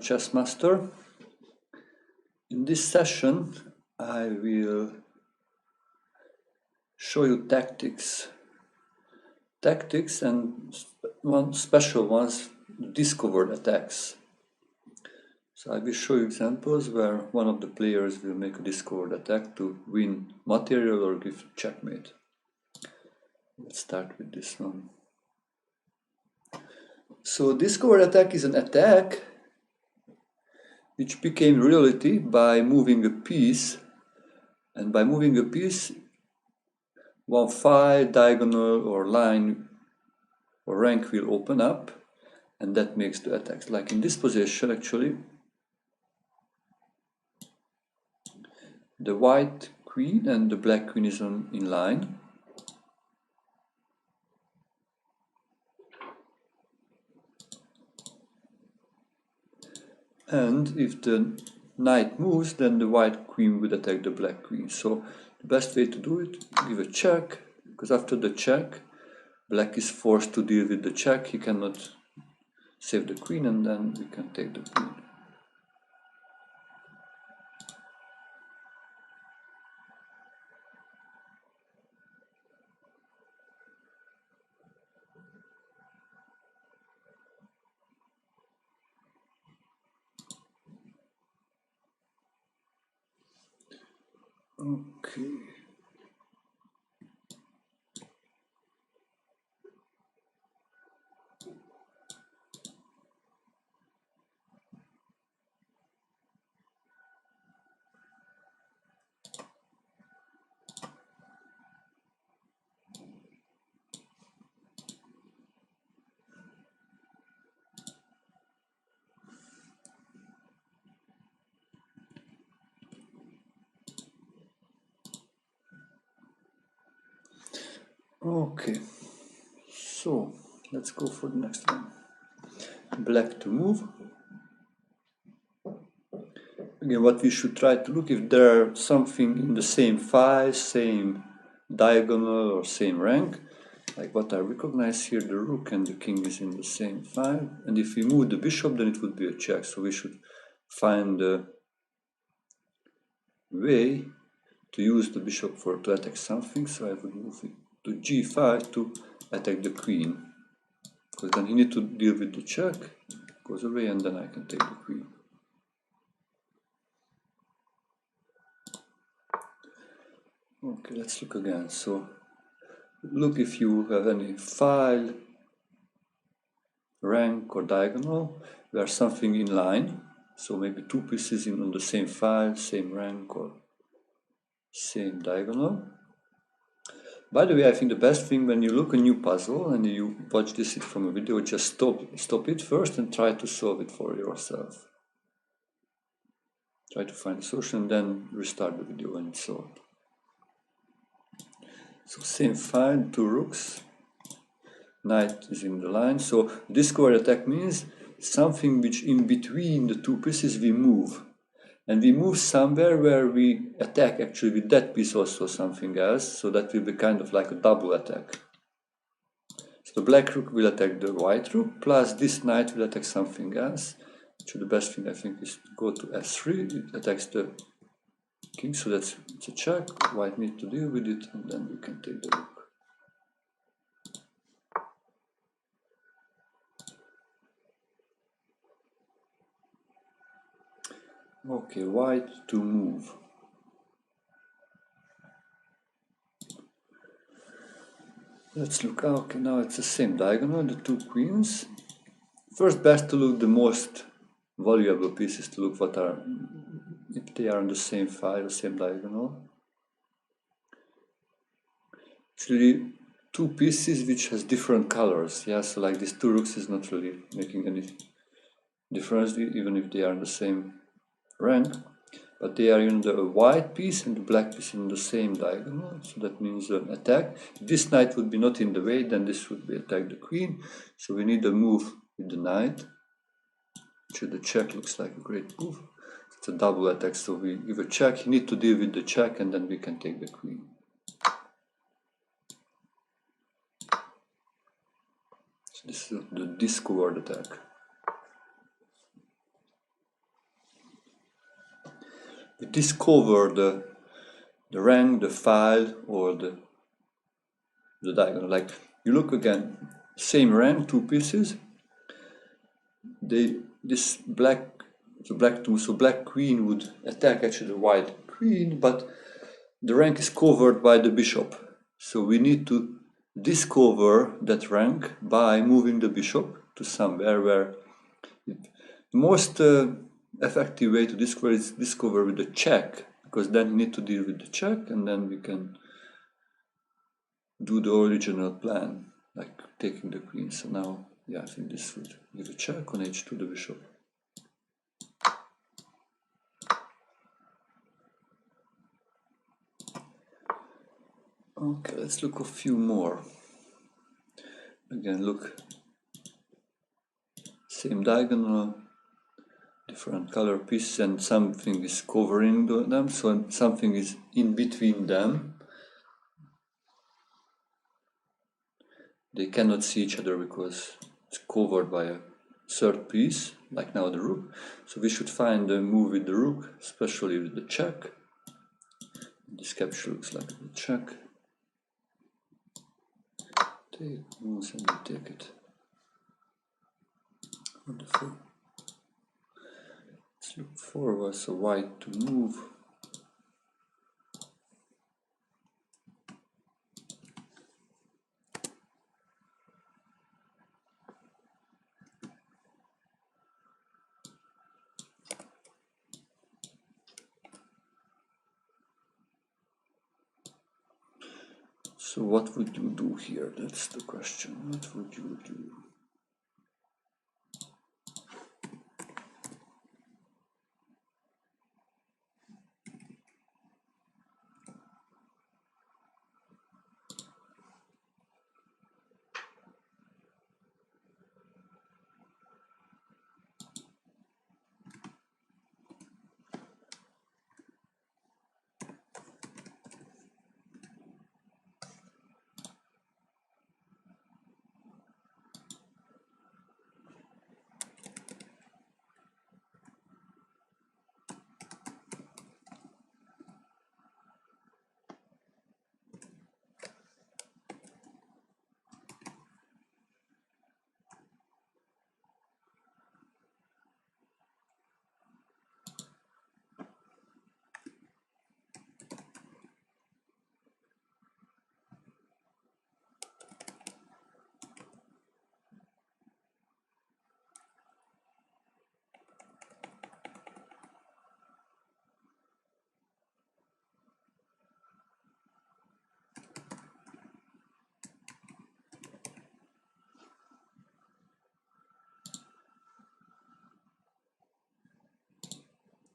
Chess Master. In this session, I will show you tactics and one special ones, discovered attacks. So I will show you examples where one of the players will make a discovered attack to win material or give checkmate. Let's start with this one. So discovered attack is an attack which became reality by moving a piece, and by moving a piece, one file, diagonal or line or rank will open up, and that makes the attacks. Like in this position, actually, the white queen and the black queen is in line. And if the knight moves, then the white queen would attack the black queen. So the best way to do it, give a check, because after the check, black is forced to deal with the check. He cannot save the queen, and then we can take the queen. Okay. Okay, so let's go for the next one. Black to move. Again, what we should try to look if there are something in the same file, same diagonal or same rank, like what I recognize here, the rook and the king is in the same file, and if we move the bishop, then it would be a check. So we should find a way to use the bishop to attack something. So I would move it to g5 to attack the queen, because then he needs to deal with the check, goes away, and then I can take the queen. Okay, let's look again. So look if you have any file, rank or diagonal where something in line, so maybe two pieces on the same file, same rank or same diagonal. By the way, I think the best thing when you look a new puzzle and you watch this from a video, just stop it first and try to solve it for yourself. Try to find a solution and then restart the video when it's solved. So same file, two rooks, knight is in the line. So discovered attack means something which in between the two pieces we move. And we move somewhere where we attack actually with that piece also something else, so that will be kind of like a double attack. So the black rook will attack the white rook, plus this knight will attack something else. So the best thing I think is to go to s3, it attacks the king, so it's a check, white needs to deal with it, and then we can take the rook. Okay, white to move. Let's look. Okay, now it's the same diagonal, the two queens. First, best to look the most valuable pieces, to look what are, if they are on the same file, the same diagonal. Actually, two pieces which has different colors. Yeah, so like these two rooks is not really making any difference, even if they are in the same rank. But they are in the white piece and the black piece in the same diagonal, so that means an attack. If this knight would be not in the way, then this would be attack the queen. So we need a move with the knight. So the check looks like a great move. It's a double attack, so we give a check. You need to deal with the check, and then we can take the queen. So this is the discovered attack. we discover the rank, the file, or the diagonal. Like you look again, same rank, two pieces. This black, so black two, so black queen would attack actually the white queen, but the rank is covered by the bishop. So we need to discover that rank by moving the bishop to somewhere where the most effective way to discover is discover with the check, because then we need to deal with the check and then we can do the original plan, like taking the queen. So now, yeah, I think this would give a check on h2 the bishop. Okay, let's look a few more. Again, look, same diagonal, different color pieces, and something is covering them, so something is in between them. They cannot see each other because it's covered by a third piece, like now the rook. So we should find a move with the rook, especially with the check. This capture looks like the check. Take moves and we take it. Wonderful. Let's look forward, so white to move. So what would you do here? That's the question. What would you do?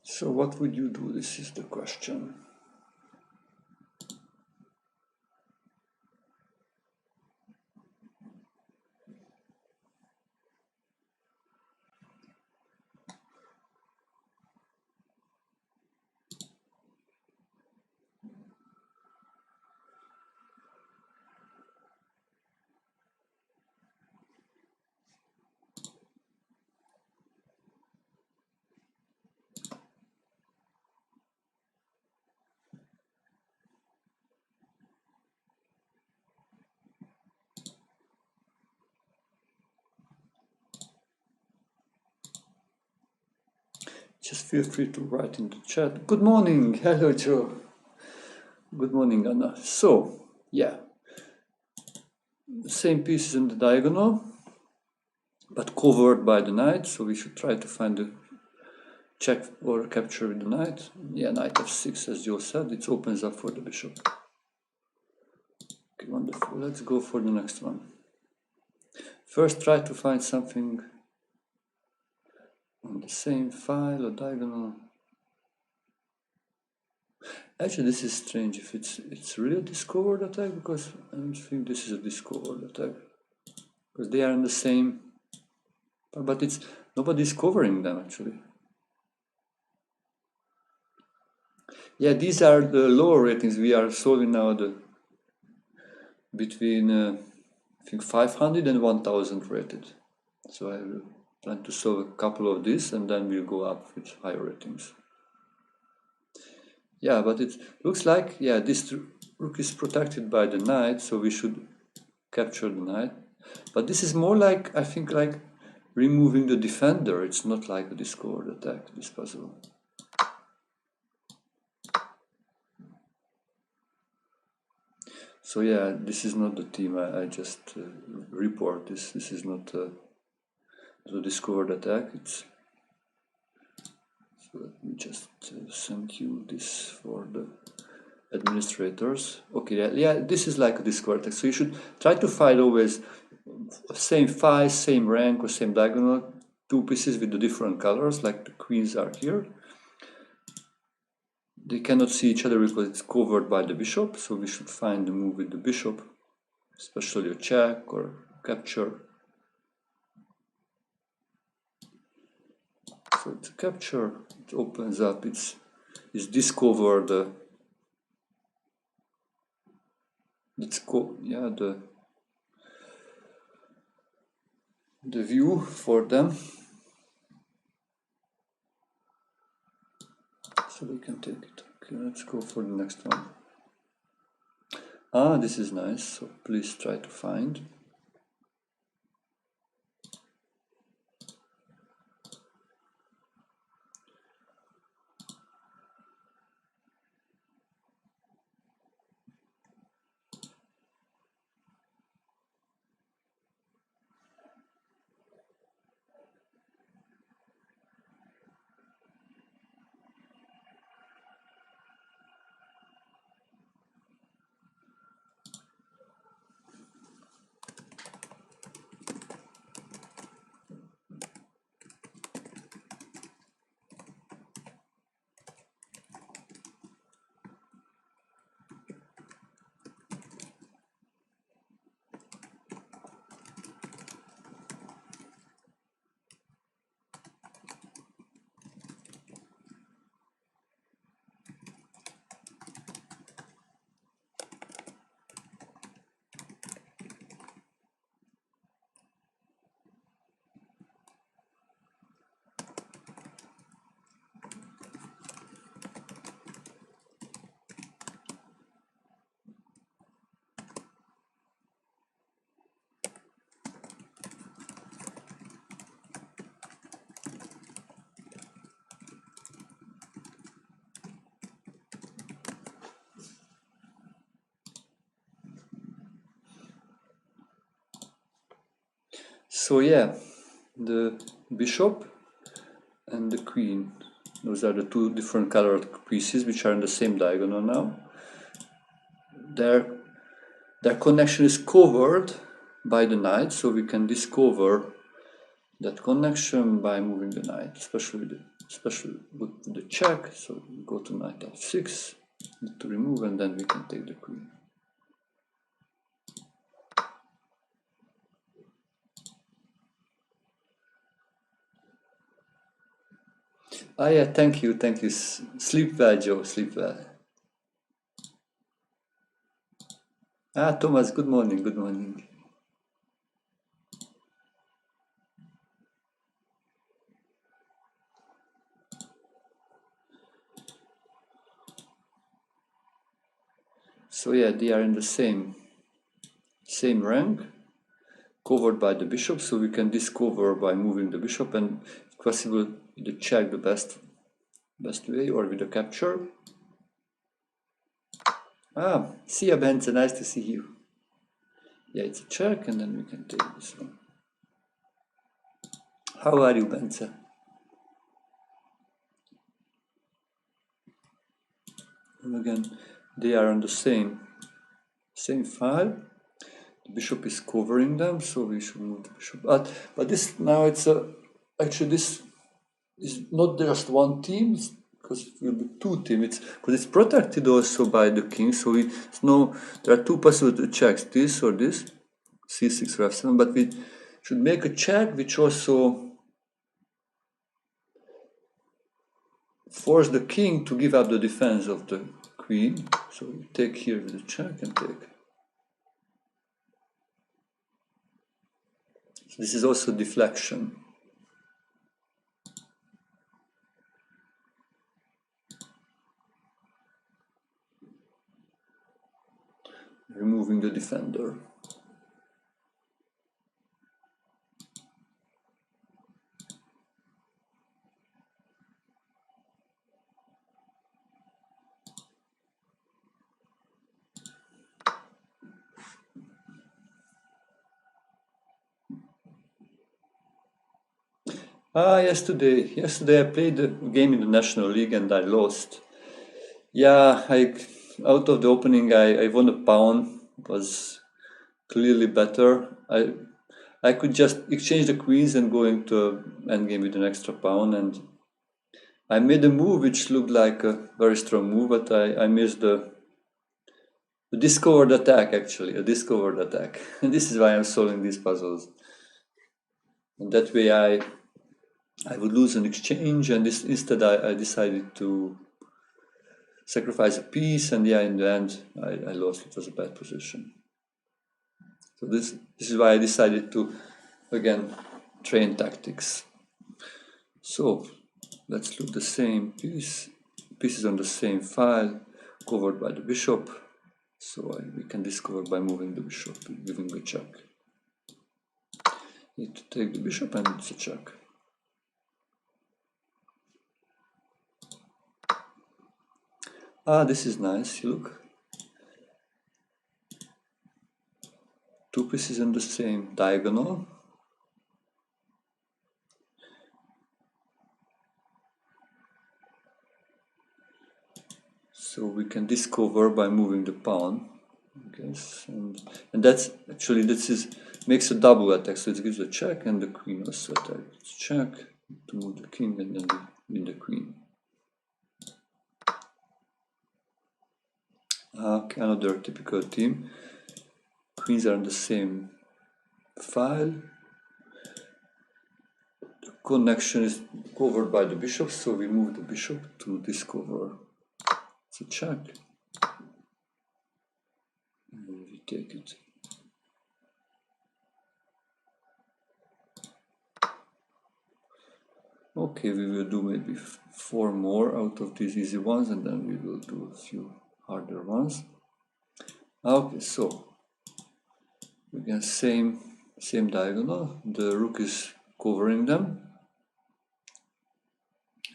So what would you do? This is the question. Just feel free to write in the chat. Good morning. Hello, Joe. Good morning, Anna. So, yeah, same pieces in the diagonal, but covered by the knight. So we should try to find the check or capture with the knight. Yeah, knight f6, as Joe said. It opens up for the bishop. Okay, wonderful. Let's go for the next one. First, try to find something on the same file or diagonal. Actually, this is strange if it's really a discovered attack, because I don't think this is a discovered attack, because they are in the same, but it's nobody's covering them actually. Yeah, these are the lower ratings. We are solving now the between I think 500 and 1000 rated. So I will plan to solve a couple of these and then we'll go up with higher ratings. Yeah, but it looks like, yeah, this rook is protected by the knight, so we should capture the knight. But this is more like, I think, like removing the defender. It's not like a discord attack, this puzzle. So yeah, this is not the team. I just report this. This is not the discord attack. It's, so let me just send you this for the administrators. Okay, yeah, this is like a discord attack. So you should try to find always same file, same rank or same diagonal, two pieces with the different colors, like the queens are here. They cannot see each other because it's covered by the bishop, so we should find the move with the bishop, especially a check or capture. So it's a capture, it opens up, it's discovered the view for them. So we can take it. Okay, let's go for the next one. Ah, this is nice, so please try to find. So yeah, the bishop and the queen, those are the two different colored pieces which are in the same diagonal now. Their connection is covered by the knight, so we can discover that connection by moving the knight, especially with the check. So we go to knight f6 to remove, and then we can take the queen. Ah yeah, thank you. Sleep well, Joe, sleep well. Ah, Thomas, good morning. So yeah, they are in the same rank, covered by the bishop, so we can discover by moving the bishop, and if possible the check the best way, or with the capture. Ah, see you, Bence, nice to see you. Yeah, it's a check, and then we can take this one. How are you, Bence? And again, they are on the same file. The bishop is covering them, so we should move the bishop. But this now it's actually this is not just one team, because it will be two teams. Because it's protected also by the king, so there are two possible checks, this or this, c6 or f7. But we should make a check which also force the king to give up the defense of the queen. So we take here with the check and take. So this is also deflection. removing the defender. Yesterday I played a game in the National League and I lost. Yeah, out of the opening I won a pawn. It was clearly better. I could just exchange the queens and go into endgame with an extra pawn, and I made a move which looked like a very strong move, but I missed the discovered attack, actually, a discovered attack. And this is why I'm solving these puzzles. And that way I would lose an exchange, and instead I decided to sacrifice a piece, and yeah, in the end I lost. It was a bad position. So this is why I decided to again train tactics. So let's look the same pieces on the same file, covered by the bishop. So we can discover by moving the bishop, giving a check. Need to take the bishop and it's a check. This is nice, look. Two pieces on the same diagonal. So we can discover by moving the pawn, I guess, and that's actually makes a double attack. So it gives a check and the queen also attack. It's check to move the king and then win the queen. Okay, another typical team. Queens are on the same file. The connection is covered by the bishop, so we move the bishop to discover. It's a check. And we take it. Okay, we will do maybe 4 more out of these easy ones, and then we will do a few harder ones. Okay, so again, same diagonal. The rook is covering them.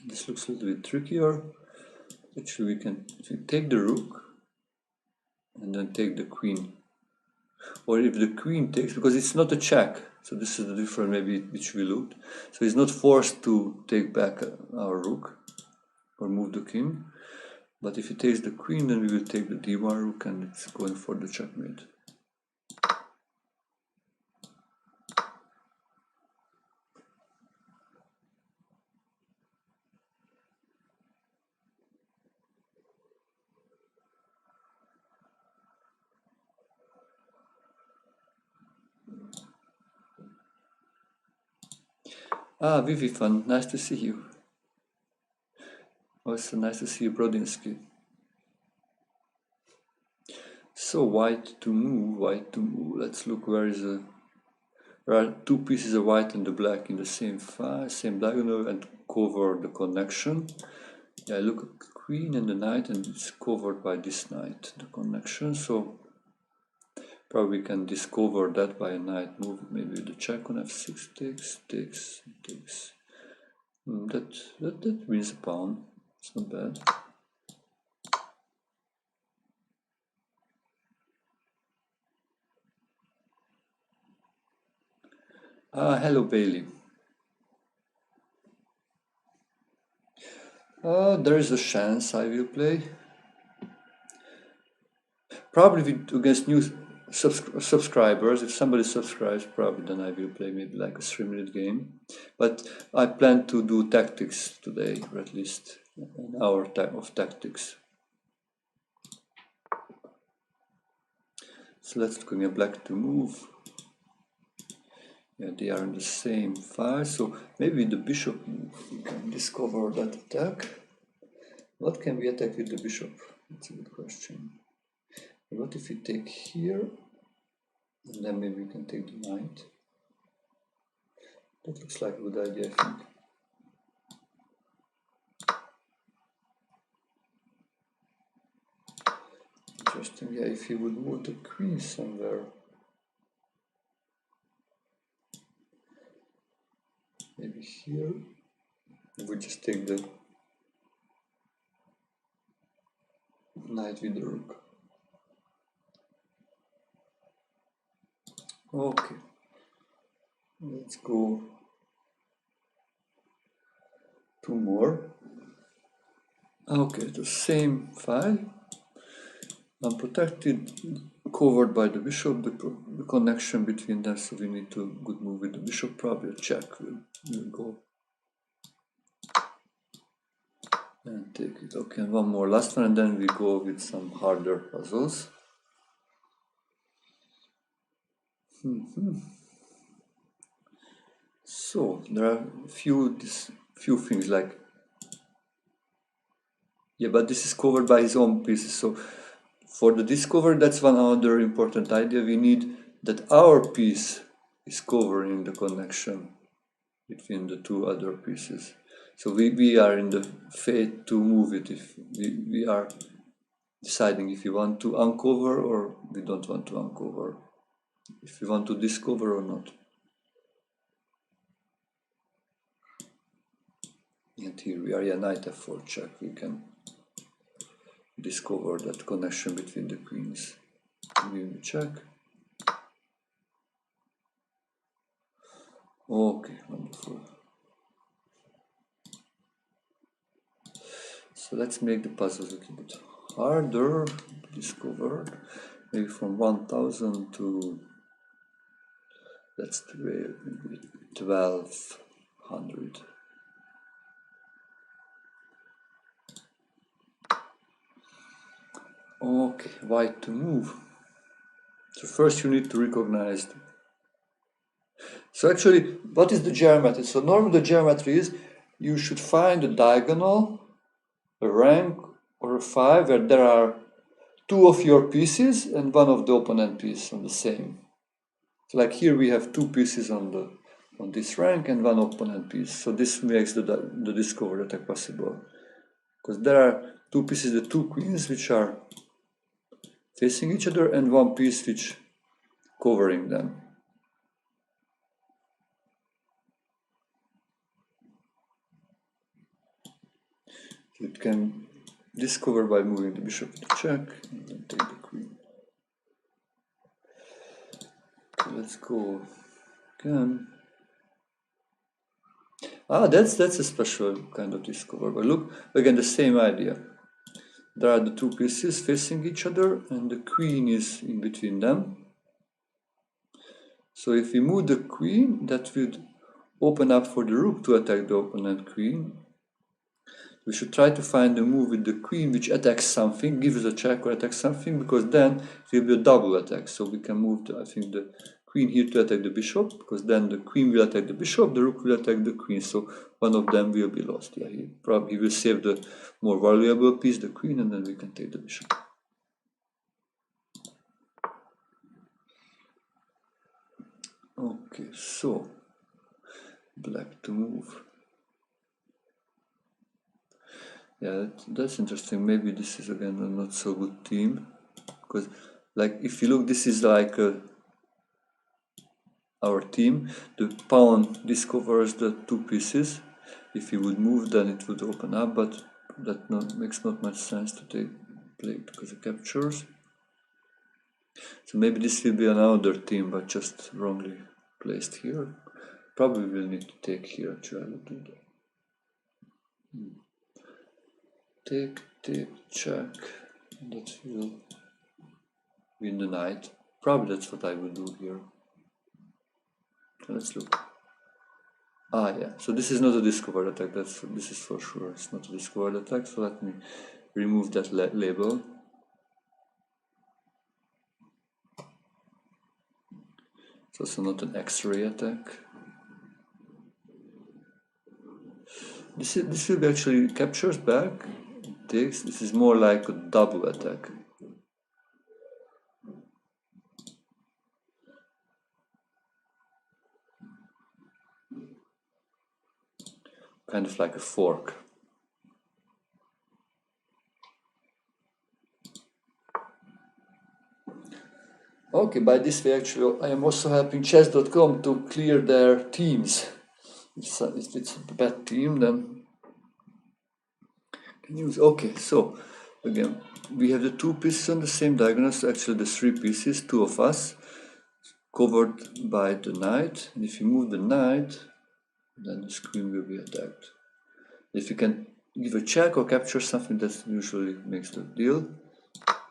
This looks a little bit trickier. Actually, we can take the rook and then take the queen. Or if the queen takes, because it's not a check, so this is the difference maybe which we looked. So he's not forced to take back our rook or move the king. But if he takes the queen, then we will take the d1 rook and it's going for the checkmate. Vivi Fun, nice to see you. Also nice to see you, Brodinsky. So white to move. Let's look where is the... There are two pieces of white and the black in the same file, same diagonal, and cover the connection. Yeah, I look at the queen and the knight, and it's covered by this knight, the connection. So probably we can discover that by a knight move. Maybe the check on f6 takes. That wins a pawn. It's not bad. Hello Bailey. There is a chance I will play. Probably against new subscribers. If somebody subscribes, probably then I will play maybe like a 3-minute game. But I plan to do tactics today, or at least an hour of tactics. So let's look again, black to move. Yeah, they are in the same file, so maybe the bishop move, we can discover that attack. What can we attack with the bishop? That's a good question. What if we take here, and then maybe we can take the knight? That looks like a good idea, I think. interesting. Yeah, if he would move the queen somewhere. Maybe here. We just take the knight with the rook. Okay. Let's go 2 more. Okay, the same file. Unprotected, covered by the bishop, the connection between them, so we need to good move with the bishop, probably a check will go. And take it. Okay, and one more last one, and then we go with some harder puzzles. So there are few things like, yeah, but this is covered by his own pieces. So for the discover, that's one other important idea. We need that our piece is covering the connection between the two other pieces. So we are in the fate to move it if we are deciding if we want to uncover or we don't want to uncover, if we want to discover or not. And here we are, yeah, knight f4 check. We can discover that connection between the queens. We check. Okay, wonderful. So let's make the puzzles a little bit harder to discover. Maybe from 1000 to, let's try maybe 1200. Okay, white to move. So first you need to recognize. So actually, what is the geometry? So normally the geometry is you should find a diagonal, a rank, or a 5 where there are 2 of your pieces and 1 of the opponent piece on the same. So like here we have 2 pieces on this rank and 1 opponent piece. So this makes the discovery attack possible. Because there are 2 pieces, the 2 queens, which are facing each other, and 1 piece which covering them. So it can discover by moving the bishop to check and then take the queen. Okay, let's go again. That's a special kind of discover. But look, again, the same idea. There are the 2 pieces facing each other, and the queen is in between them. So if we move the queen, that would open up for the rook to attack the opponent queen. We should try to find a move with the queen which attacks something, gives a check or attacks something, because then it will be a double attack. So we can move, I think, the queen here to attack the bishop, because then the queen will attack the bishop, the rook will attack the queen, so one of them will be lost. Yeah, he will save the more valuable piece, the queen, and then we can take the bishop. Okay, so black to move. Yeah, that's interesting. Maybe this is again a not so good team, because like if you look, this is like our team. The pawn discovers the 2 pieces. If you would move, then it would open up, but that makes not much sense to play because it captures. So maybe this will be another team, but just wrongly placed here. Probably will need to take here. Actually, I would do that. Take, check. That will win the knight. Probably that's what I would do here. Let's look. Yeah. So this is not a discovered attack. This is for sure. It's not a discovered attack. So let me remove that label. It's also not an X-ray attack. This will be actually captures back. It takes. This is more like a double attack. Kind of like a fork. Okay, by this way actually I am also helping chess.com to clear their teams. If it's a bad team, then can use. Okay, so again we have the two pieces on the same diagonal, so actually the three pieces, two of us, covered by the knight, and if you move the knight, then the queen will be attacked. If you can give a check or capture something, that usually makes the deal.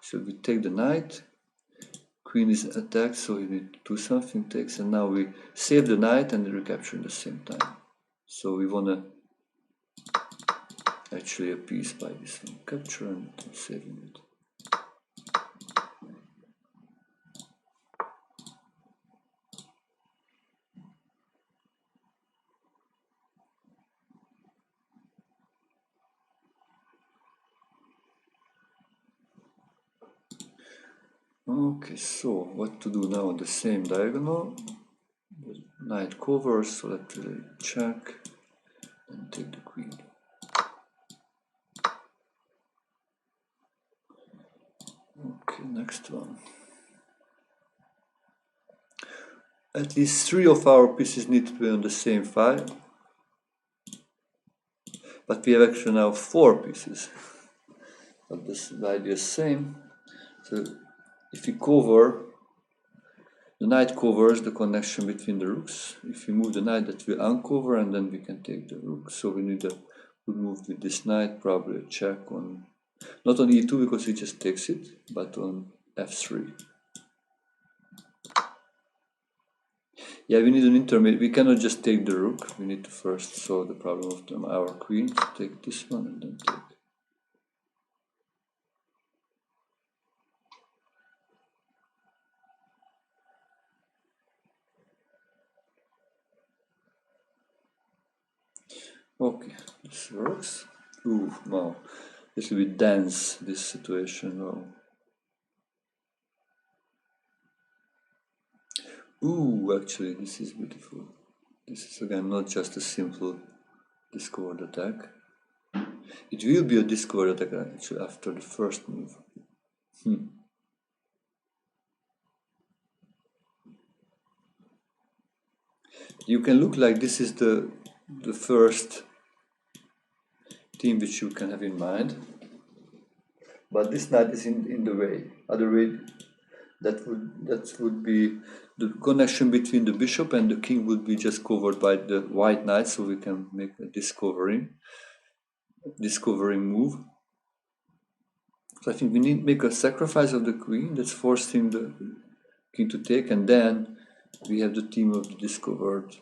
So we take the knight, queen is attacked, so we need to do something, takes, and now we save the knight and recapture at the same time. So we wanna actually a piece by this one, capture and saving it. Okay, so what to do now on the same diagonal? The knight covers, so let's check and take the queen. Okay, next one. At least three of our pieces need to be on the same file, but we have actually now four pieces. But this idea is same. So if we cover, the knight covers the connection between the rooks. If we move the knight, that will uncover, and then we can take the rook. So we need a good move with this knight, probably a check on, not on e2 because he just takes it, but on f3. Yeah, we need an intermediate. We cannot just take the rook. We need to first solve the problem of our queen. So take this one and then take. Okay, this works. Ooh, wow. This will be dense, this situation. Wow. Ooh, actually, this is beautiful. This is again not just a simple discovered attack. It will be a discovered attack actually after the first move. You can look like this is the first team which you can have in mind, but this knight is in the way. Other way, that would be the connection between the bishop and the king would be just covered by the white knight, so we can make a discovering move. So I think we need to make a sacrifice of the queen that's forcing the king to take, and then we have the team of the discovered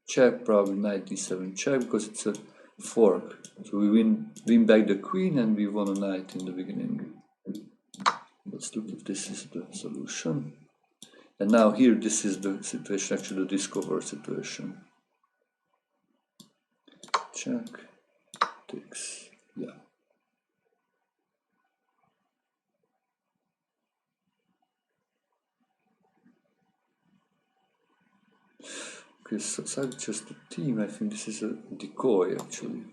check, probably knight d7 check, because it's a fork. So we win back the queen and we won a knight in the beginning. Let's look if this is the solution. And now here, this is the situation, actually the discover situation. Check, takes, yeah. Okay, so it's just the team. I think this is a decoy actually.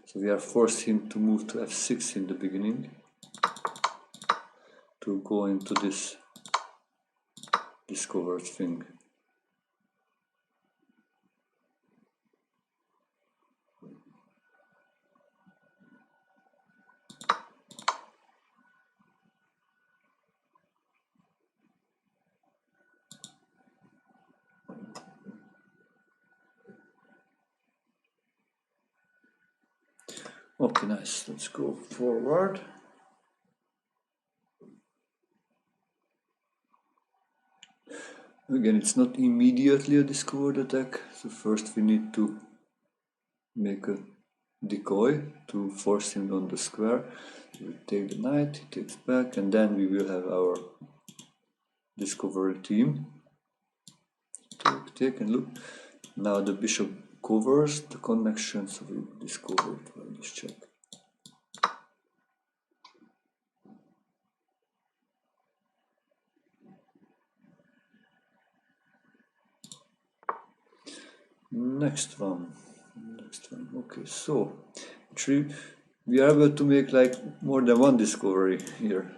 So we are forcing him to move to f6 in the beginning to go into this discovered thing. Okay, nice. Let's go forward. Again, it's not immediately a discovered attack, so first we need to make a decoy to force him on the square. We take the knight, he takes back, and then we will have our discovery team. Take and look. Now the bishop covers the connection, so we discover it by this check. Next one. Okay, so actually we are able to make like more than one discovery here.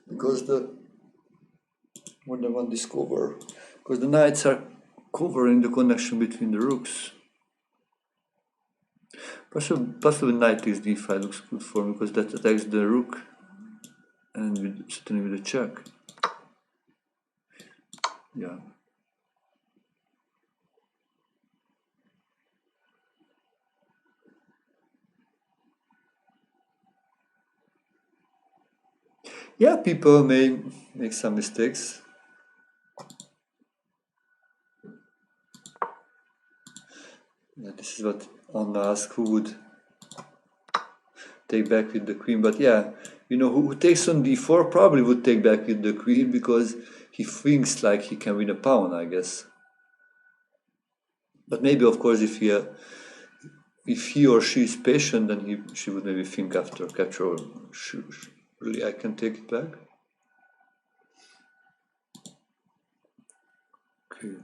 because the more than one discover, because the knights are covering the connection between the rooks. Possibly knight takes d5 looks good for me because that attacks the rook and certainly with a check. Yeah. Yeah, people may make some mistakes. Yeah, this is what Anna asked, who would take back with the queen, but yeah, you know, who takes on d4 probably would take back with the queen because he thinks like he can win a pawn, I guess. But maybe, of course, if he or she is patient, then she would maybe think after capture, really I can take it back. Okay.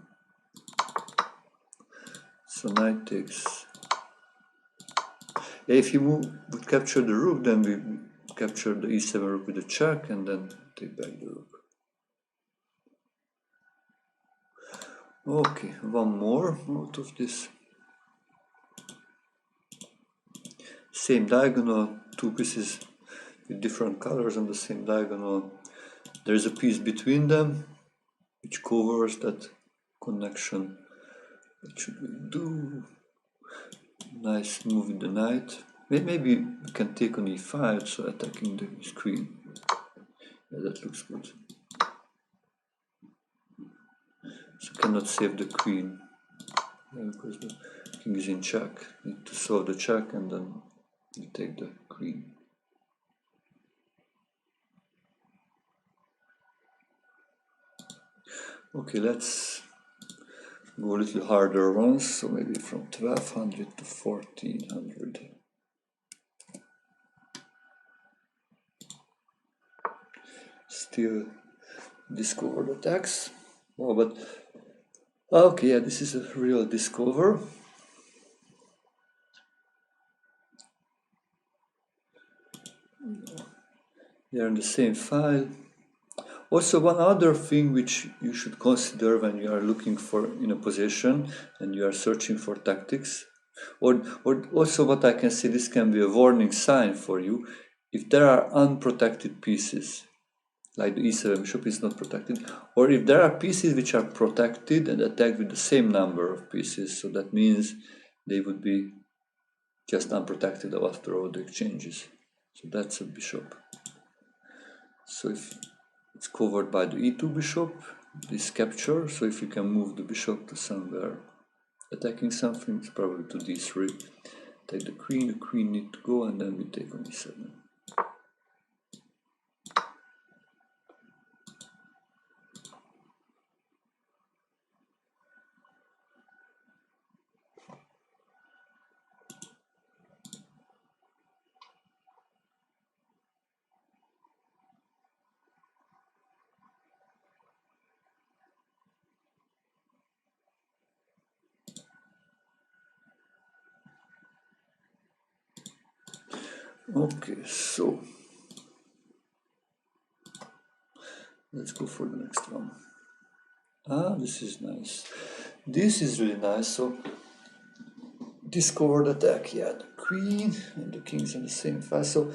So knight takes. Yeah, if you would capture the rook, then we capture the e7 rook with a check and then take back the rook. Okay, one more out of this. Same diagonal, two pieces with different colors on the same diagonal. There's a piece between them which covers that connection. What should we do? Nice move with the knight. Maybe we can take on e5, so attacking the screen. Yeah, that looks good. So cannot save the queen. Yeah, because the king is in check. Need to solve the check and then we take the queen. Okay, let's go a little harder ones, so maybe from 1200 to 1400. Still discovered attacks. Oh, but okay, yeah, this is a real discover. They're in the same file. Also, one other thing which you should consider when you are looking for in a position and you are searching for tactics, or also what I can say, this can be a warning sign for you. If there are unprotected pieces, like the e7 bishop is not protected, or if there are pieces which are protected and attacked with the same number of pieces, so that means they would be just unprotected after all the exchanges. So that's a bishop. So if it's covered by the e2 bishop, this capture, so if you can move the bishop to somewhere attacking something, it's probably to d3. Take the queen need to go, and then we take on e7. Okay, so let's go for the next one. Ah, this is nice. This is really nice. So discovered attack, yeah, the queen and the king's in the same file. So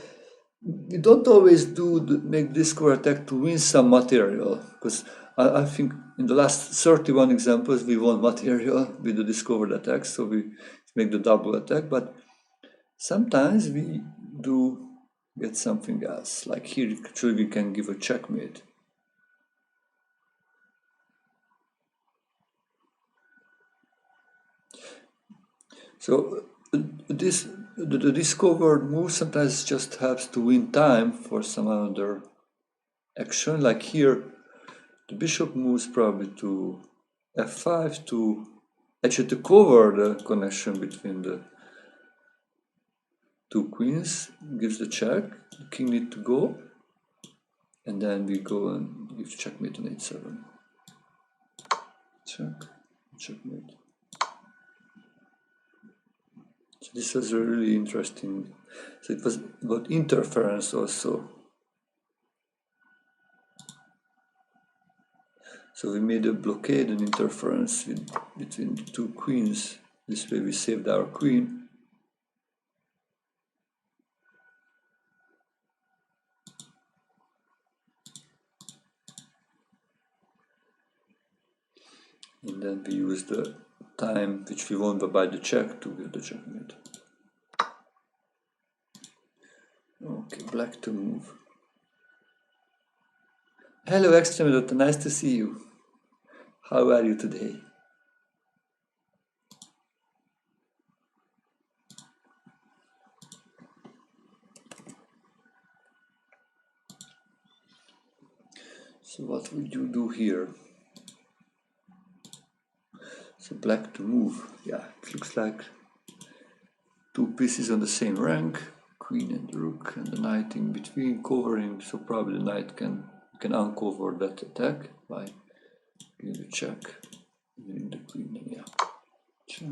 we don't always make discovered attack to win some material, because I think in the last 31 examples we won material with the discovered attack, so we make the double attack, but sometimes we do get something else. Like here, actually we can give a checkmate. So the discovered move sometimes just helps to win time for some other action. Like here, the bishop moves probably to f5 to actually to cover the connection between the two queens, gives the check, the king need to go, and then we go and give checkmate on h7. Check, checkmate. So this was really interesting. So it was about interference also. So we made a blockade, an interference between the two queens. This way we saved our queen. And then we use the time which we won by the check to give the checkmate. Okay, black to move. Hello, Extreme, nice to see you. How are you today? So what would you do here? So black to move. Yeah, it looks like two pieces on the same rank, queen and rook, and the knight in between covering. So probably the knight can uncover that attack by giving a check, winning the queen. Yeah, check.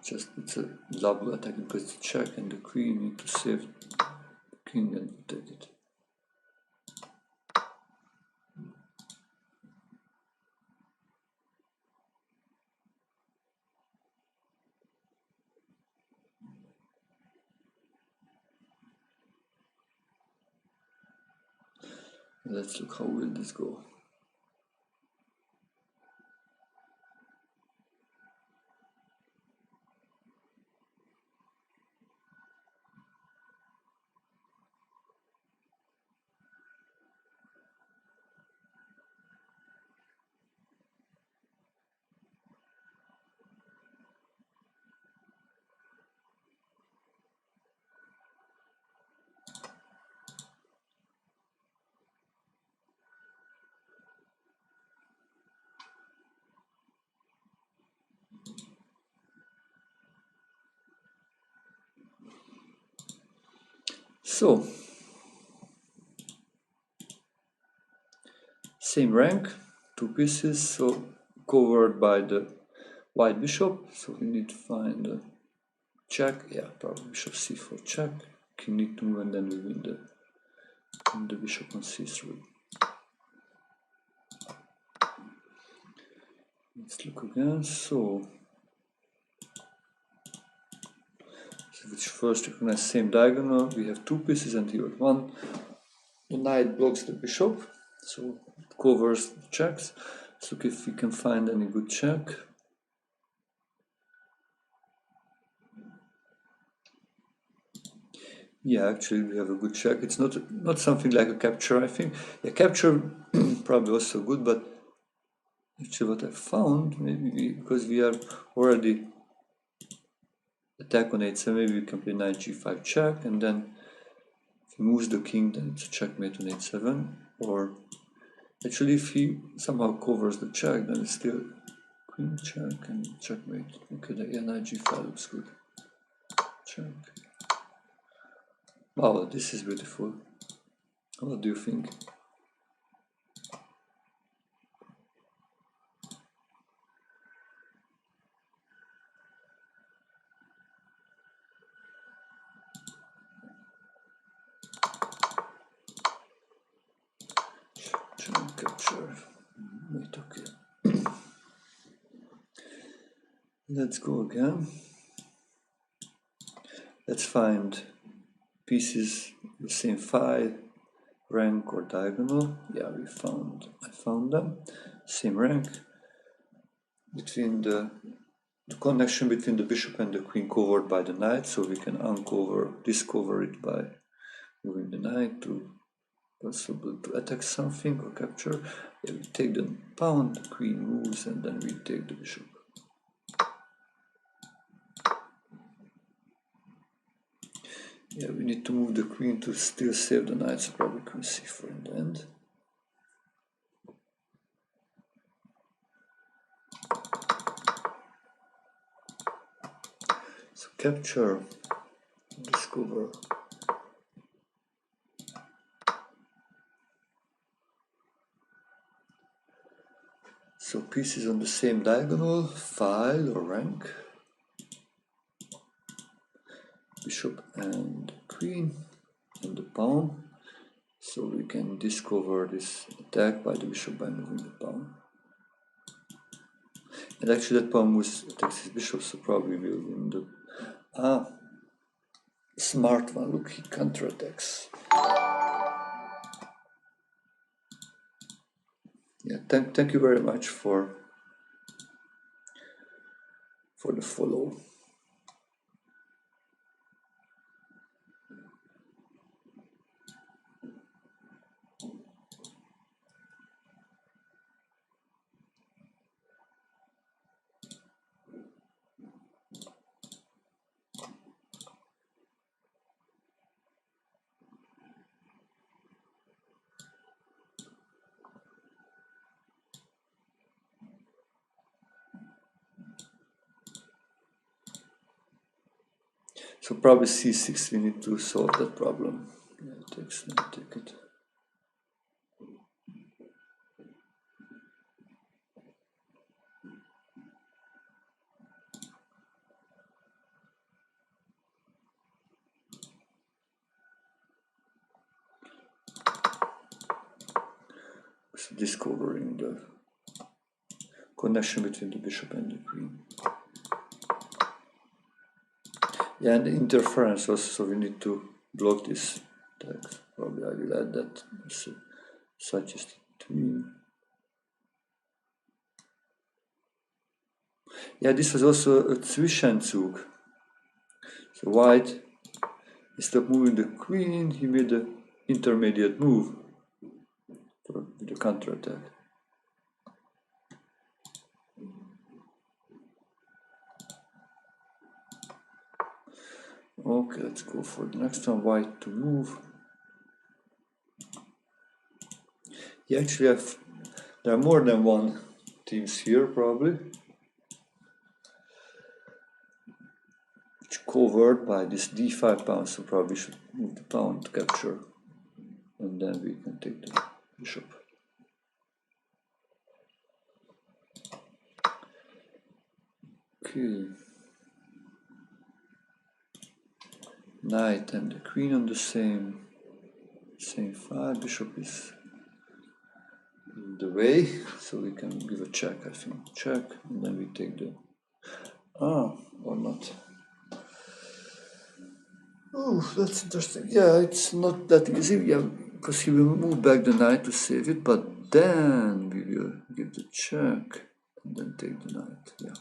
Just it's a double attack because it's a check and the queen need to save the king and take it. Let's look how will this go. So, same rank, two pieces, so covered by the white bishop, so we need to find a check. Yeah, probably bishop c4 check, king e2, and then we win the bishop on c3. Let's look again. So which first recognize same diagonal. We have two pieces and here one. The knight blocks the bishop, so it covers the checks. Let's look if we can find any good check. Yeah, actually we have a good check. It's not something like a capture, I think. Yeah, capture probably also good, but actually what I found, maybe because we are already attack on h7, maybe we can play knight g5 check, and then if he moves the king, then it's a checkmate on h7. Or actually, if he somehow covers the check, then it's still queen check and checkmate. Okay, the knight g5 looks good. Check. Wow, this is beautiful. What do you think? Check, capture. Wait, okay. Let's go again. Let's find pieces the same file, rank or diagonal. Yeah, I found them. Same rank. Between the connection between the bishop and the queen covered by the knight, so we can discover it by moving the knight to possible to attack something or capture. Yeah, we take the pawn, the queen moves, and then we take the bishop. Yeah, we need to move the queen to still save the knight, so probably queen c4 in the end. So capture, discover. So pieces on the same diagonal, file or rank. Bishop and queen. on the pawn. So we can discover this attack by the bishop by moving the pawn. And actually that pawn moves attacks his bishop, so probably will win the... Smart one, look, he counterattacks. Yeah, thank you very much for the follow. So probably c6, we need to solve that problem. Yeah, take it. So discovering the connection between the bishop and the queen. Yeah, and the interference also, so we need to block this text. Probably I will add that such as tween. Yeah, this was also a Zwischenzug. So white, instead of moving the queen, he made the intermediate move with the counterattack. Okay, let's go for the next one. White to move. Yeah, actually, there are more than one teams here, probably, which covered by this d5 pawn. So probably should move the pawn to capture, and then we can take the bishop. Okay. Knight and the queen on the same file. Bishop is in the way, so we can give a check, I think. Check, and then we take the... or not. Oh, that's interesting. Yeah, it's not that easy, yeah, because he will move back the knight to save it, but then we will give the check, and then take the knight, yeah.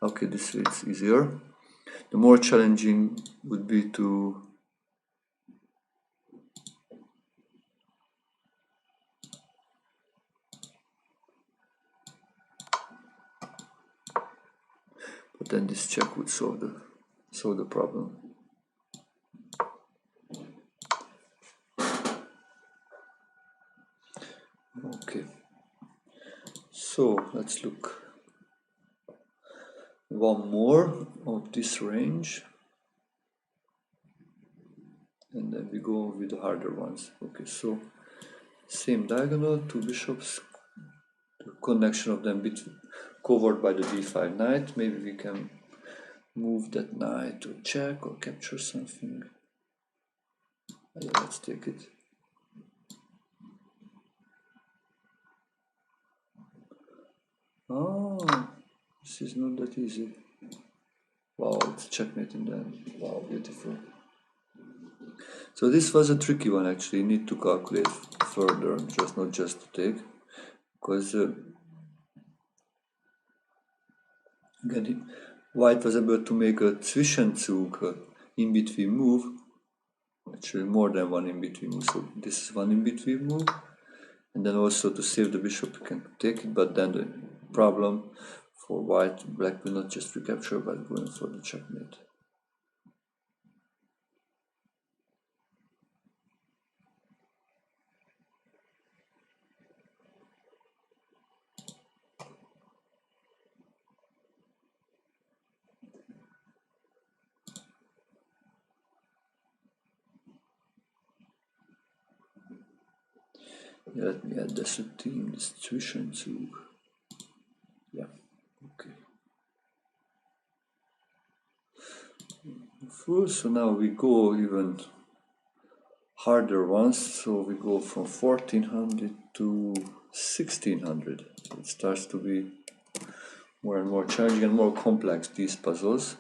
Okay, this way it's easier. The more challenging would be to... But then this check would solve the problem. Okay, so let's look one more of this range, and then we go with the harder ones. Okay, so same diagonal, two bishops, the connection of them covered by the d5 knight. Maybe we can move that knight to check or capture something. Yeah, let's take it. Oh, this is not that easy. Wow, it's checkmating then. Wow, beautiful. So this was a tricky one actually. You need to calculate further, not just to take, because again, white was able to make a Zwischenzug, in-between move. Actually, more than one in-between move. So this is one in-between move, and then also to save the bishop, you can take it. But then the problem for white, black will not just recapture, but going for the checkmate. Yeah, let me add this theme, this Zwischenzug. Yeah, okay. full. So now we go even harder ones. So we go from 1400 to 1600. It starts to be more and more challenging and more complex, these puzzles.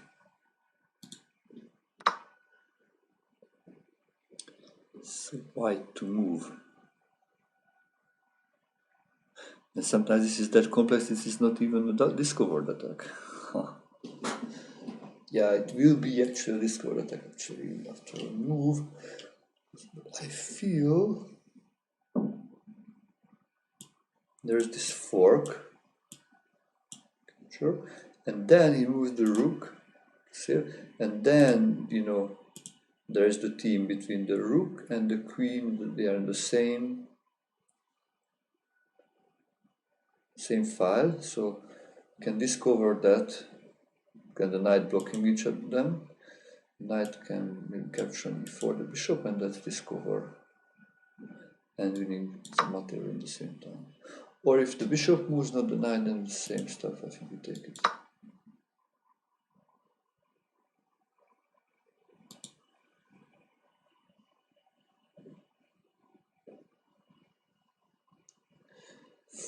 So white to move. And sometimes this is that complex, this is not even a discovered attack. Yeah, it will be actually a discovered attack actually after a move. I feel there's this fork, sure, and then he moves the rook, see? And then, you know, there's the team between the rook and the queen, they are in the same file, so you can discover that. Can the knight blocking each of them. Knight can be captured before the bishop, and that's discover and winning some material at the same time. Or if the bishop moves, not the knight, then the same stuff. I think we take it.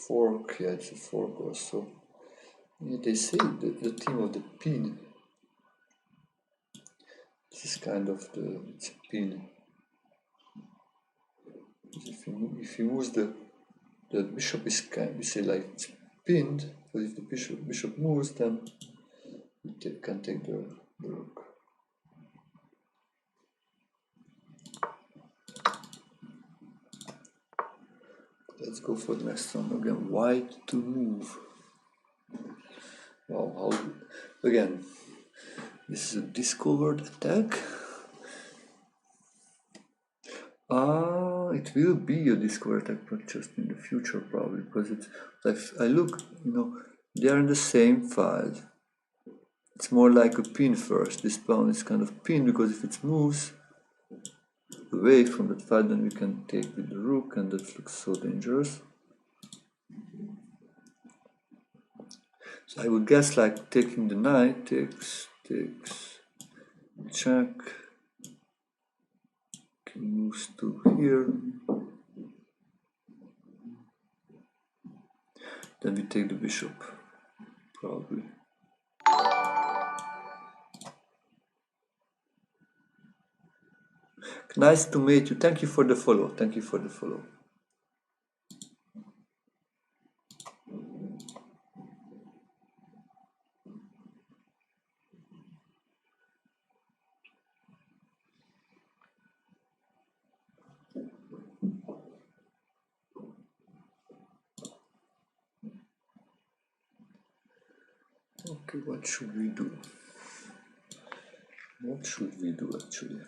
Fork, yeah, it's a fork also. Yeah, they say the theme of the pin. This is kind of it's a pin. If he moves the bishop is we say like it's pinned, but if the bishop moves, then you can take the rook. Let's go for the next one again. White to move. Wow, again, this is a discovered attack. It will be a discovered attack, but just in the future probably, because it's like I look, you know, they are in the same file. It's more like a pin first. This pawn is kind of pinned because if it moves away from that file, then we can take with the rook, and that looks so dangerous. So I would guess like taking the knight, takes, check, moves to here. Then we take the bishop, probably. Nice to meet you. Thank you for the follow. Thank you for the follow. Okay, what should we do? What should we do actually?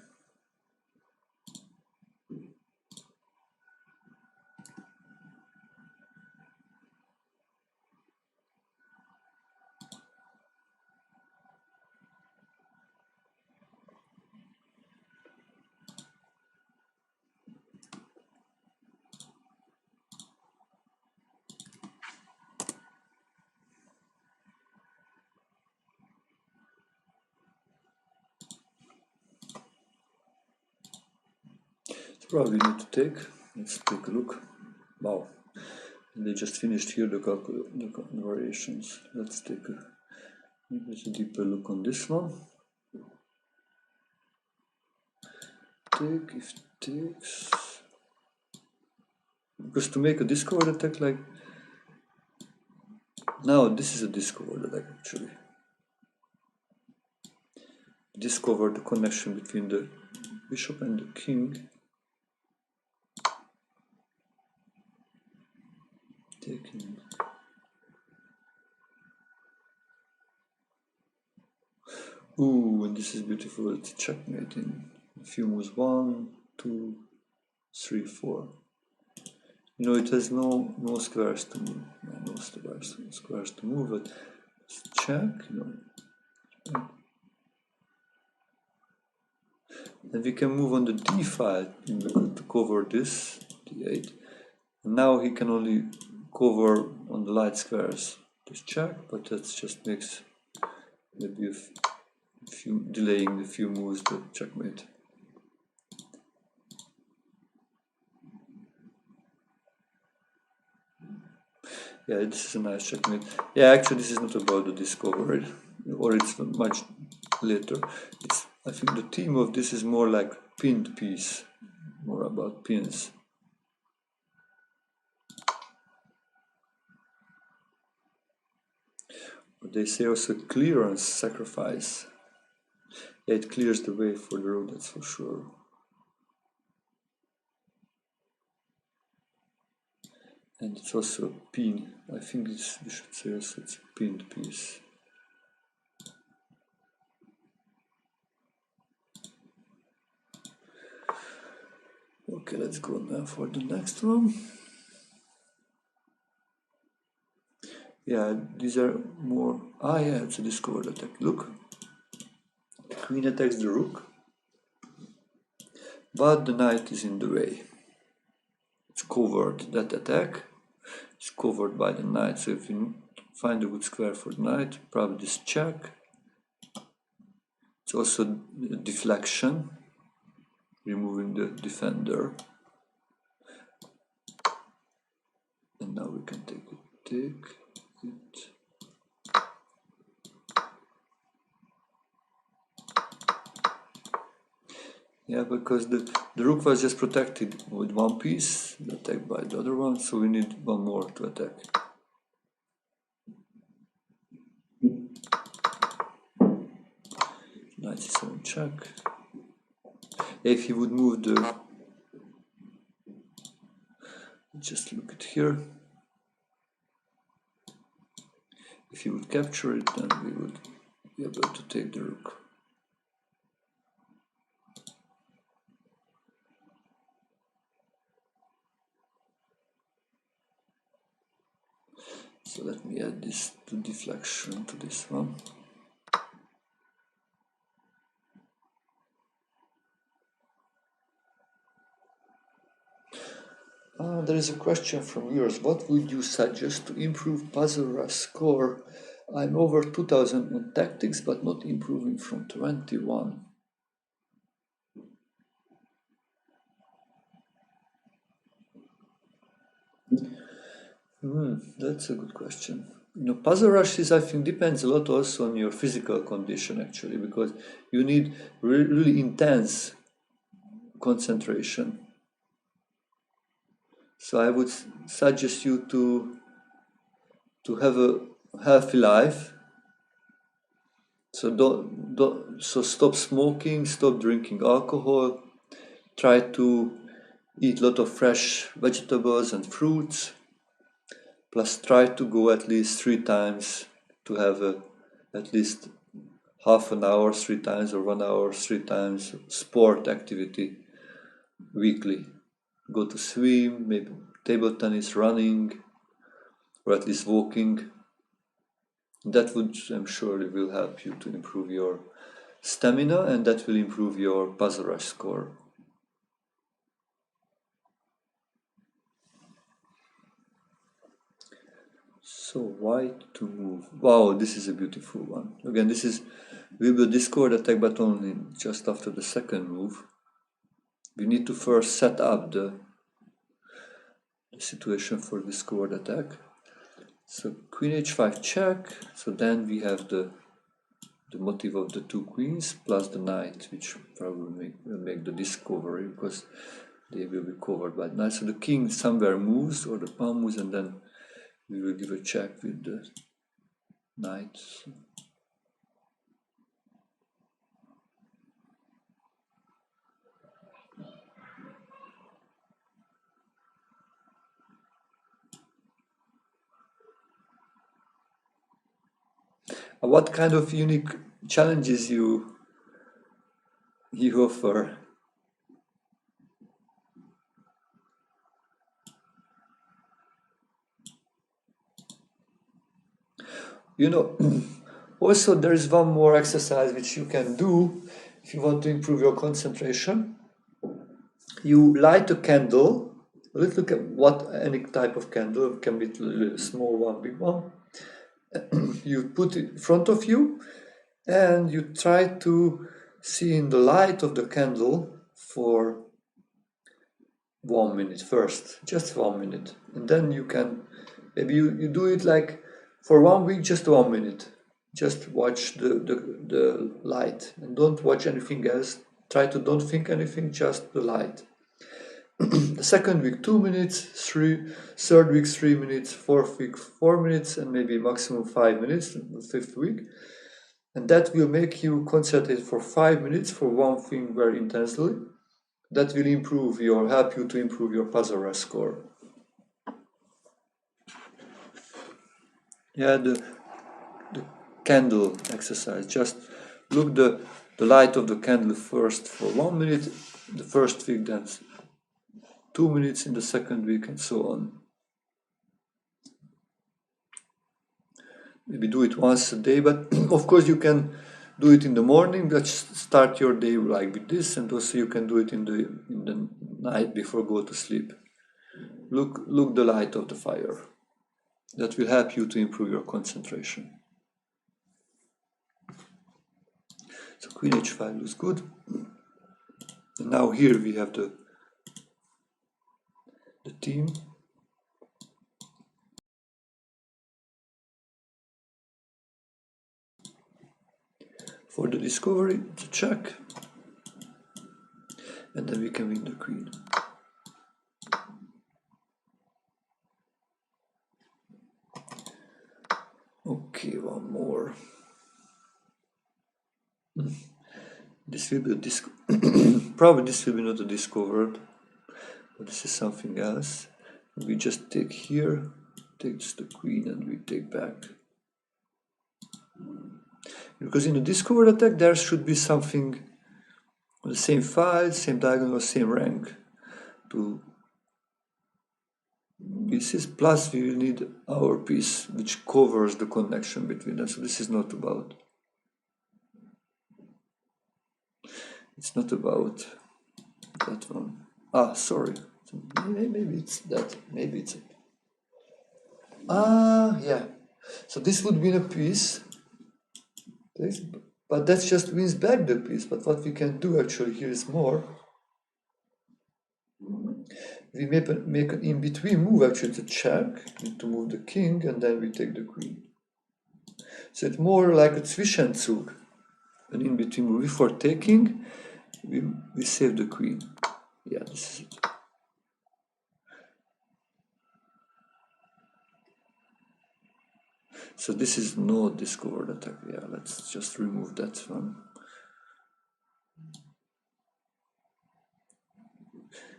Probably need to take. Let's take a look. Wow, they just finished here the variations. Let's take a deeper look on this one. Take if takes, because to make a discovered attack like now, this is a discovered attack actually. Discover the connection between the bishop and the king. Taking. Ooh, and this is beautiful. It's checkmate in a few moves. 1, 2, 3, 4. You know, it has no squares to move. No squares to move, but let's check, you know. And we can move on the d file to cover this, d8. And now he can only cover on the light squares. This check, but that just makes maybe delaying a few moves the checkmate. Yeah, this is a nice checkmate. Yeah, actually this is not about the discovery, or it's much later. I think the theme of this is more like pinned piece, more about pins. But they say also clearance sacrifice. Yeah, it clears the way for the rook, that's for sure. And it's also a pin. I think we should say also it's a pinned piece. Okay, let's go now for the next one. Yeah, these are more... Ah, yeah, it's a discovered attack. Look. Queen attacks the rook. But the knight is in the way. It's covered, that attack. It's covered by the knight. So if you find a good square for the knight, probably this check. It's also a deflection, removing the defender. And now we can take it. Yeah, because the rook was just protected with one piece, attacked by the other one, so we need one more to attack. Knight c7 check. If he would move the... Just look at here. If he would capture it, then we would be able to take the rook. So let me add this to deflection to this one. There is a question from viewers. What would you suggest to improve puzzle rush score? I'm over 2000 on tactics, but not improving from 21. That's a good question. Puzzle rushes, I think, depends a lot also on your physical condition, actually, because you need really intense concentration. So I would suggest you to have a healthy life. So so stop smoking, stop drinking alcohol, try to eat a lot of fresh vegetables and fruits, plus try to go at least 3 times, to have at least half an hour 3 times or 1 hour 3 times sport activity weekly. Go to swim, maybe table tennis, running, or at least walking. That would, I'm sure, will help you to improve your stamina, and that will improve your puzzle rush score. So white to move. Wow, this is a beautiful one. Again, we will discord attack, but only just after the second move. We need to first set up the situation for discord attack. So queen h5 check. So then we have the motive of the 2 queens plus the knight, which probably will make the discovery, because they will be covered by the knight. So the king somewhere moves, or the pawn moves, and then we will give a check with the knight. What kind of unique challenges you offer? Also there is one more exercise which you can do if you want to improve your concentration. You light a candle. Let's look at any type of candle. It can be a small one, big one. You put it in front of you, and you try to see in the light of the candle for 1 minute first, just 1 minute, and then you can, maybe you do it like for 1 week, just 1 minute, just watch the light and don't watch anything else. Try to don't think anything, just the light. The second week 2 minutes, third week 3 minutes, fourth week 4 minutes, and maybe maximum 5 minutes the fifth week. And that will make you concentrate for 5 minutes for one thing very intensely. That will help you to improve your puzzle score. Yeah, the candle exercise. Just look the light of the candle first for 1 minute, the first week, then 2 minutes in the second week, and so on. Maybe do it once a day, but of course you can do it in the morning. Just start your day like with this, and also you can do it in the night before go to sleep. Look the light of the fire. That will help you to improve your concentration. So Queen h5 looks good. And now here we have the theme. For the discovery, it's a check. And then we can win the queen. Okay, one more. This will be probably this will be not a discovered, but this is something else. We just take here, takes the queen, and we take back. Because in the discovered attack there should be something on the same file, same diagonal, same rank. To pieces, plus we will need our piece which covers the connection between them. So this is not about, it's not about that one. Ah, sorry. Maybe it's that. Maybe it's it. Ah, yeah. So this would win a piece. But that just wins back the piece. But what we can do actually here is more. We make an in-between move, actually to check, to move the king, and then we take the queen. So it's more like a Zwischenzug, an in-between move. Before taking, we save the queen. Yeah, this is it. So this is no discovered attack. Yeah, let's just remove that one.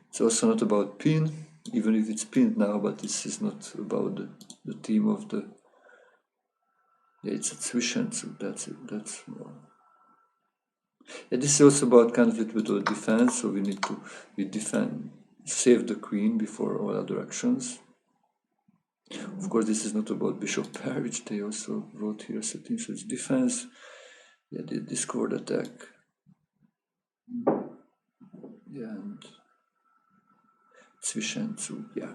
It's also not about pin, even if it's pinned now, but this is not about the theme of the... Yeah, it's a Zwischenzug, that's it, that's more. Yeah, this is also about kind of a little bit of defense, so we need to defend, save the queen before all other actions. Of course, this is not about bishop pair, which they also wrote here, so it's defense. Yeah, the discord attack. Yeah, and Zwischenzug, yeah.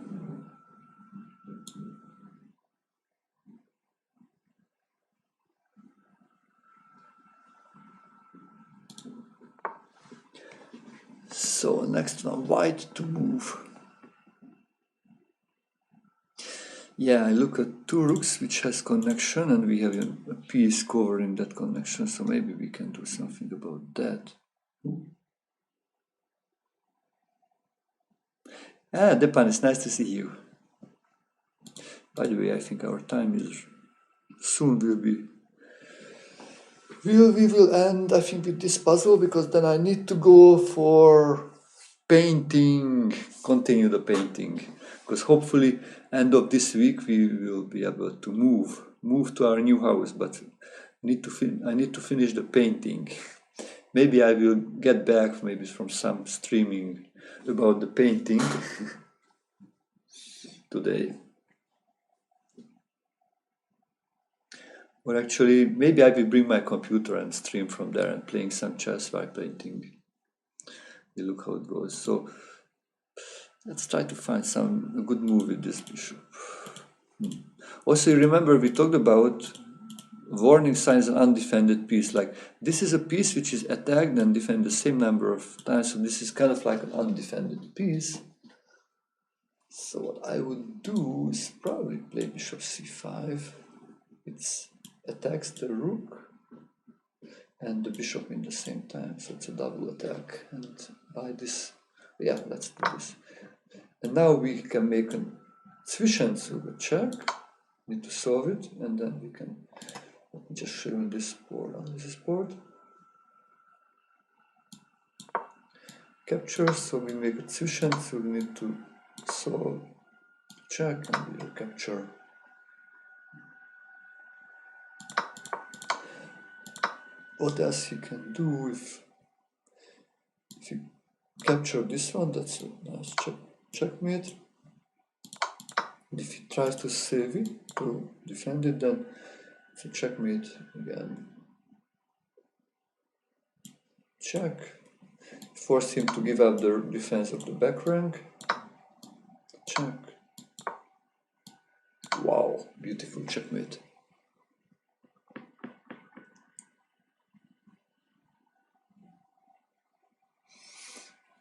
So next one, white to move. Yeah, I look at two rooks which has connection, and we have a piece covering that connection, so maybe we can do something about that. Ah, Depan, it's nice to see you. By the way, I think our time is soon we will end, I think, with this puzzle, because then I need to go for painting, continue the painting, because hopefully end of this week we will be able to move to our new house, but I need to finish the painting. Maybe I will get back maybe from some streaming about the painting today. Or actually, maybe I will bring my computer and stream from there and playing some chess while painting. You look how it goes. So let's try to find a good move with this bishop. Also, you remember we talked about warning signs an undefended piece. Like this is a piece which is attacked and defended the same number of times, so this is kind of like an undefended piece. So what I would do is probably play bishop c5. It attacks the rook and the bishop in the same time, so it's a double attack. And by this, yeah, let's do this. And now we can make a Zwischenzug, a check. Need to solve it, and then we can, let me just show you this board. On this board, capture. So we make a Zwischenzug. We need to solve, check, and we will capture. What else you can do if you capture this one? That's a nice checkmate. If he tries to save it, to defend it, then it's a checkmate again. Check. Force him to give up the defense of the back rank. Check. Wow, beautiful checkmate.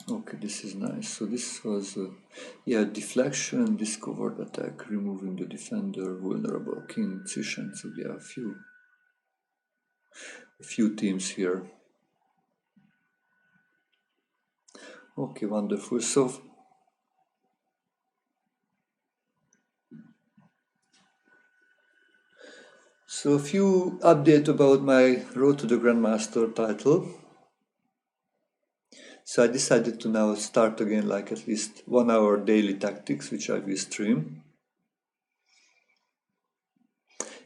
Okay, this is nice. So this was, yeah, deflection, discovered attack, removing the defender, vulnerable king, Zwischenzug. So yeah, a few teams here. Okay, wonderful. So a few update about my road to the Grandmaster title. So I decided to now start again, like at least 1 hour daily tactics, which I will stream.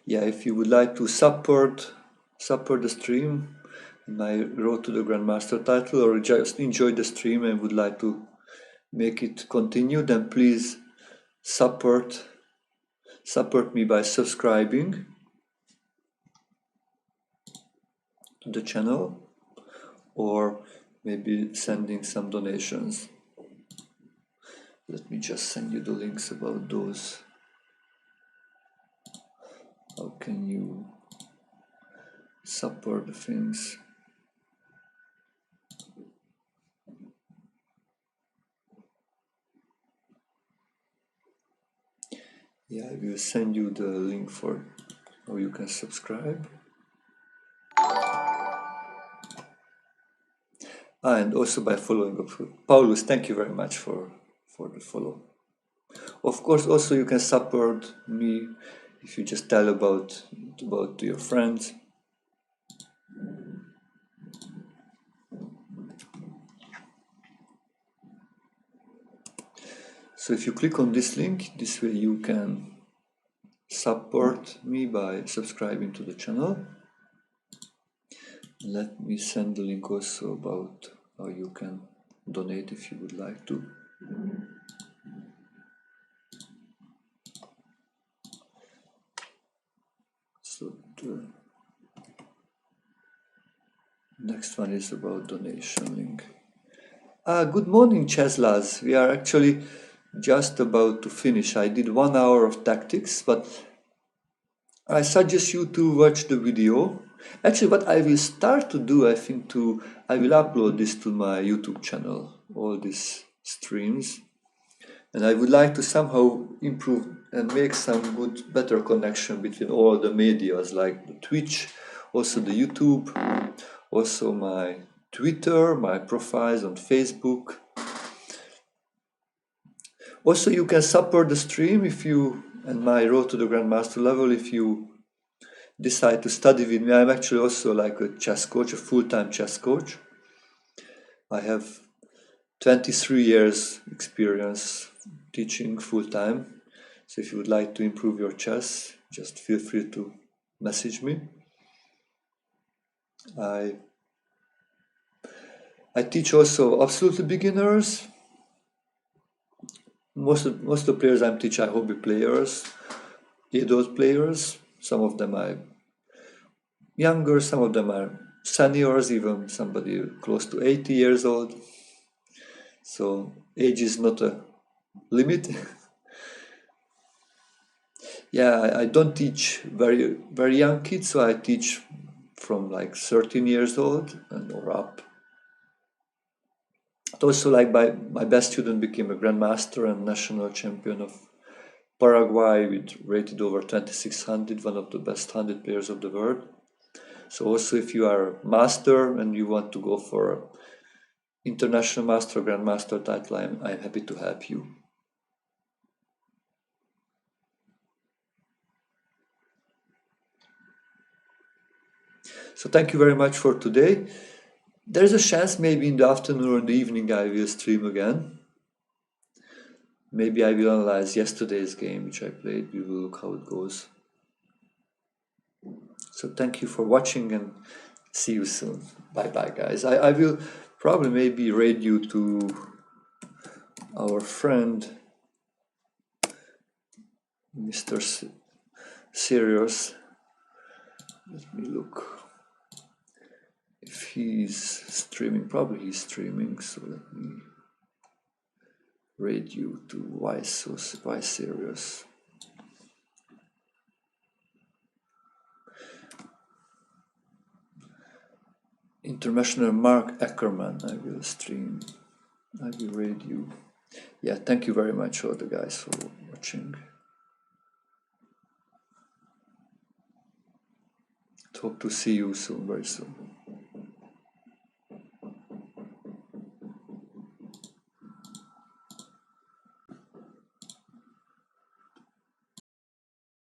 Yeah, if you would like to support the stream, my road to the Grandmaster title, or just enjoy the stream and would like to make it continue, then please support me by subscribing to the channel, or maybe sending some donations. Let me just send you the links about those. How can you support the things? Yeah, I will send you the link for how you can subscribe. And also by following up. Paulus, thank you very much for the follow. Of course, also you can support me if you just tell about to your friends. So if you click on this link, this way you can support me by subscribing to the channel. Let me send the link also about how you can donate if you would like to. So the next one is about donation link. Good morning, Cheslas. We are actually just about to finish. I did 1 hour of tactics, but I suggest you to watch the video. Actually, what I will start to do, I think, I will upload this to my YouTube channel, all these streams. And I would like to somehow improve and make some better connection between all the medias, like the Twitch, also the YouTube, also my Twitter, my profiles on Facebook. Also, you can support the stream and my road to the Grandmaster level, if you decide to study with me. I'm actually also like a chess coach, a full-time chess coach. I have 23 years experience teaching full-time. So if you would like to improve your chess, just feel free to message me. I teach also absolutely beginners. Most of the players I'm teaching are hobby players, adult players. Some of them are younger, some of them are seniors, even somebody close to 80 years old. So age is not a limit. Yeah, I don't teach very young kids, so I teach from like 13 years old and or up. But also, like my best student became a grandmaster and national champion of Paraguay with rated over 2600, one of the best 100 players of the world. So also, if you are a master and you want to go for international master, grandmaster title, I'm happy to help you. So thank you very much for today. There's a chance maybe in the afternoon or in the evening I will stream again. Maybe I will analyze yesterday's game which I played. We will look how it goes. So thank you for watching and see you soon. Bye bye, guys. I will probably maybe raid you to our friend Mr. Serious. Let me look if he's streaming. Probably he's streaming, so let me raid you to why serious. International Mark Ackerman. I will stream. I will raid you. Yeah, thank you very much all the guys for watching. Hope to see you soon, very soon.